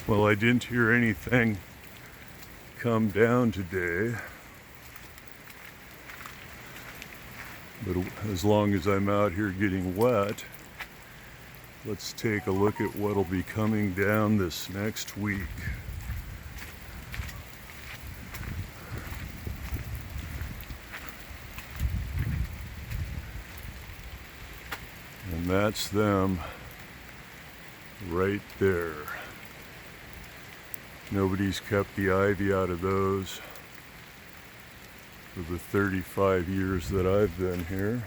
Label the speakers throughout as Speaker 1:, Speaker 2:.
Speaker 1: Well, I didn't hear anything come down today, but as long as I'm out here getting wet, let's take a look at what'll be coming down this next week. And that's them right there. Nobody's kept the ivy out of those for the 35 years that I've been here.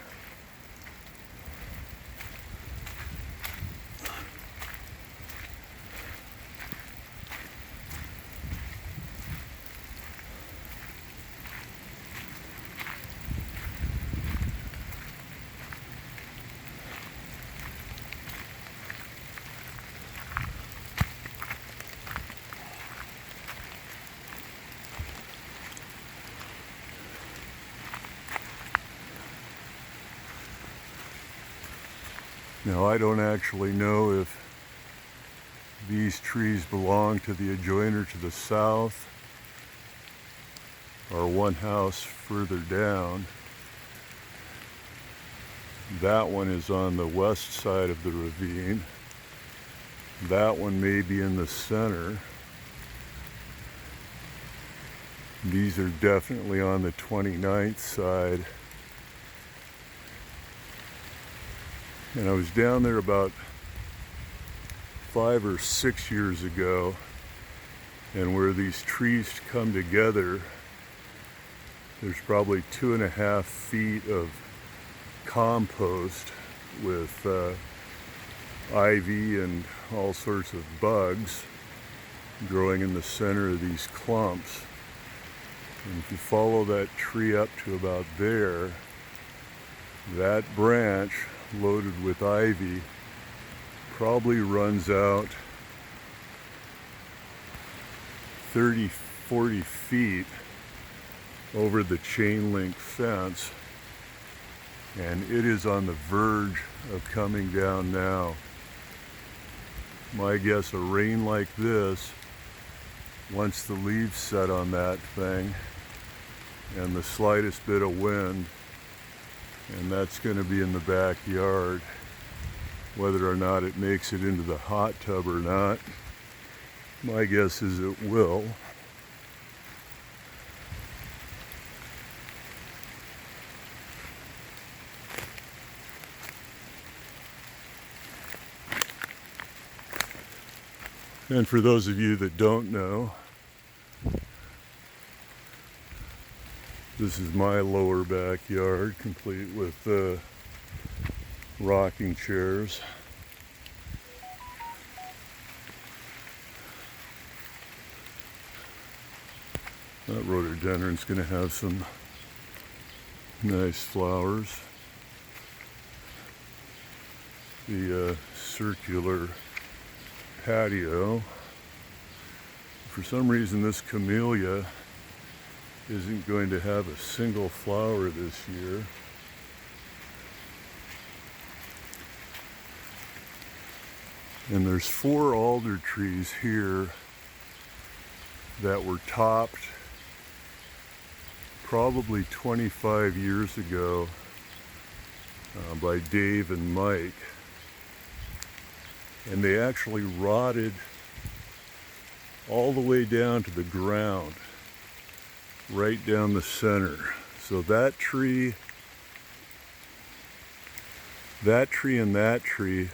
Speaker 1: Now, I don't actually know if these trees belong to the adjoiner to the south or one house further down. That one is on the west side of the ravine. That one may be in the center. These are definitely on the 29th side. And I was down there about 5 or 6 years ago, and where these trees come together, there's probably 2.5 feet of compost with ivy and all sorts of bugs growing in the center of these clumps. And if you follow that tree up to about there, that branch loaded with ivy probably runs out 30-40 feet over the chain link fence, and it is on the verge of coming down now. My guess, a rain like this, once the leaves set on that thing and the slightest bit of wind, and that's going to be in the backyard. Whether or not it makes it into the hot tub or not, my guess is it will. And for those of you that don't know, this is my lower backyard, complete with rocking chairs. That rhododendron's going to have some nice flowers. The circular patio. For some reason, this camellia isn't going to have a single flower this year. And there's 4 alder trees here that were topped probably 25 years ago by Dave and Mike. And they actually rotted all the way down to the ground, right down the center. So that tree and that tree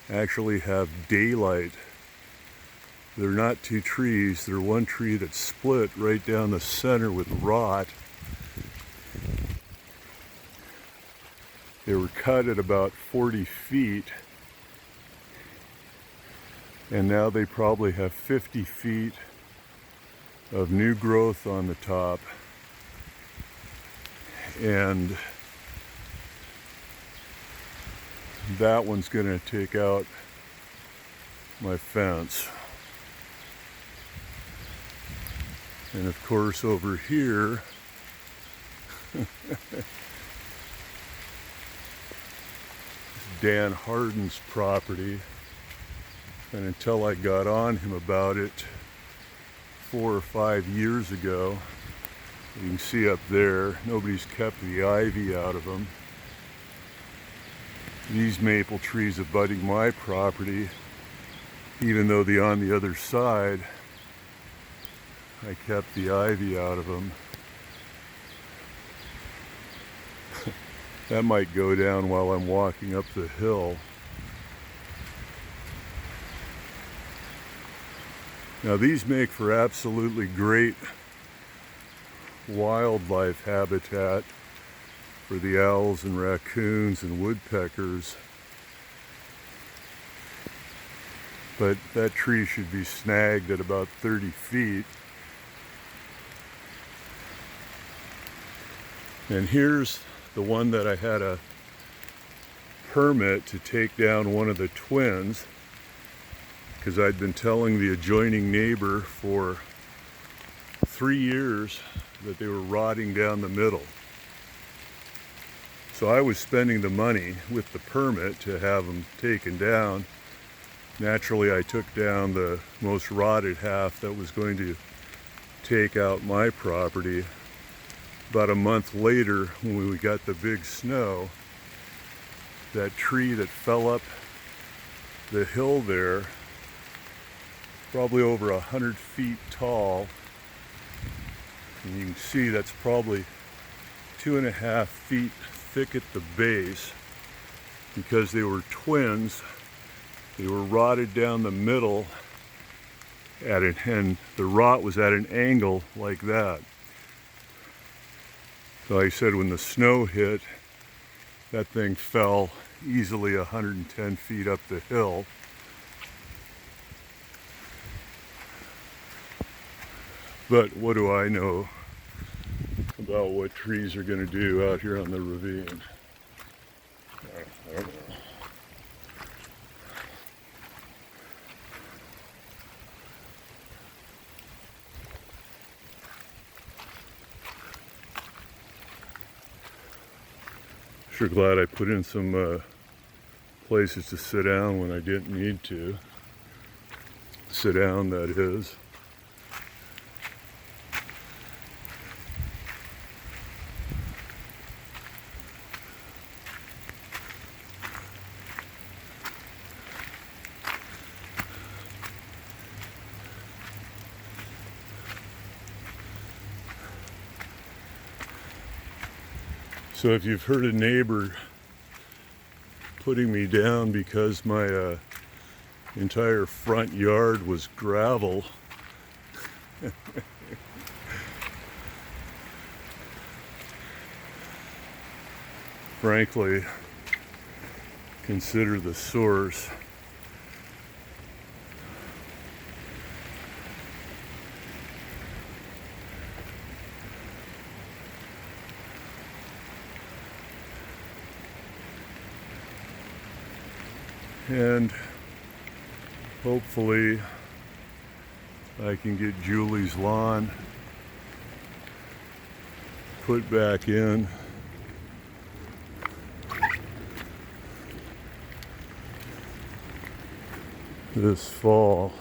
Speaker 1: actually have daylight. They're not 2 trees, they're one tree that's split right down the center with rot. They were cut at about 40 feet, and now they probably have 50 feet of new growth on the top. And that one's going to take out my fence. And of course over here, Dan Harden's property. And until I got on him about it 4 or 5 years ago, you can see up there, nobody's kept the ivy out of them. These maple trees abutting my property, even though they're on the other side, I kept the ivy out of them. That might go down while I'm walking up the hill. Now these make for absolutely great wildlife habitat for the owls and raccoons and woodpeckers. But that tree should be snagged at about 30 feet. And here's the one that I had a permit to take down one of the twins, because I'd been telling the adjoining neighbor for 3 years that they were rotting down the middle. So I was spending the money with the permit to have them taken down. Naturally, I took down the most rotted half that was going to take out my property. About a month later, when we got the big snow, that tree that fell up the hill there, probably over 100 feet tall, and you can see that's probably 2.5 feet thick at the base. Because they were twins, they were rotted down the middle and the rot was at an angle like that. So like I said, when the snow hit, that thing fell easily 110 feet up the hill. But what do I know about what trees are going to do out here on the ravine? I don't know. Sure glad I put in some places to sit down when I didn't need to. Sit down, that is. So if you've heard a neighbor putting me down because my entire front yard was gravel, frankly, consider the source. And hopefully I can get Julie's lawn put back in. This fall.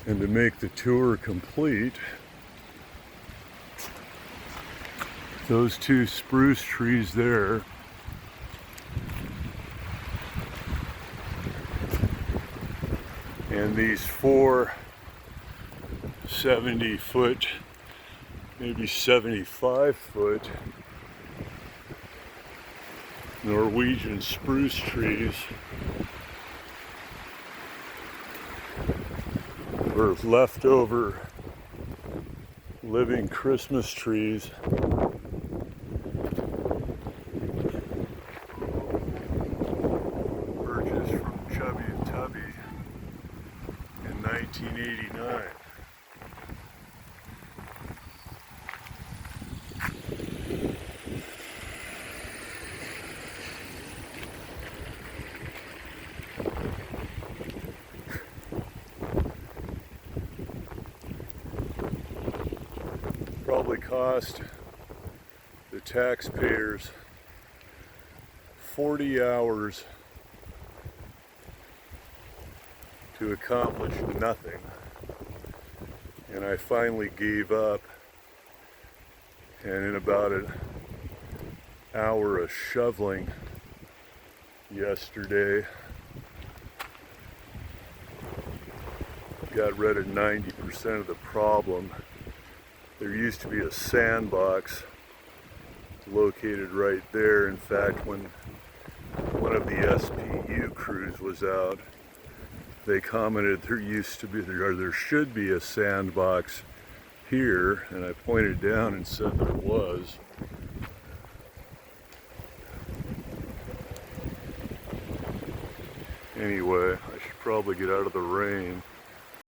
Speaker 1: And to make the tour complete, those 2 spruce trees there and these 4 70-foot, maybe 75-foot Norwegian spruce trees were leftover living Christmas trees purchased from Chubby and Tubby in 1989. cost the taxpayers 40 hours to accomplish nothing. And I finally gave up, and in about an hour of shoveling yesterday, got rid of 90% of the problem. There used to be a sandbox located right there. In fact, when one of the SPU crews was out, they commented there should be a sandbox here, and I pointed down and said there was. Anyway, I should probably get out of the rain.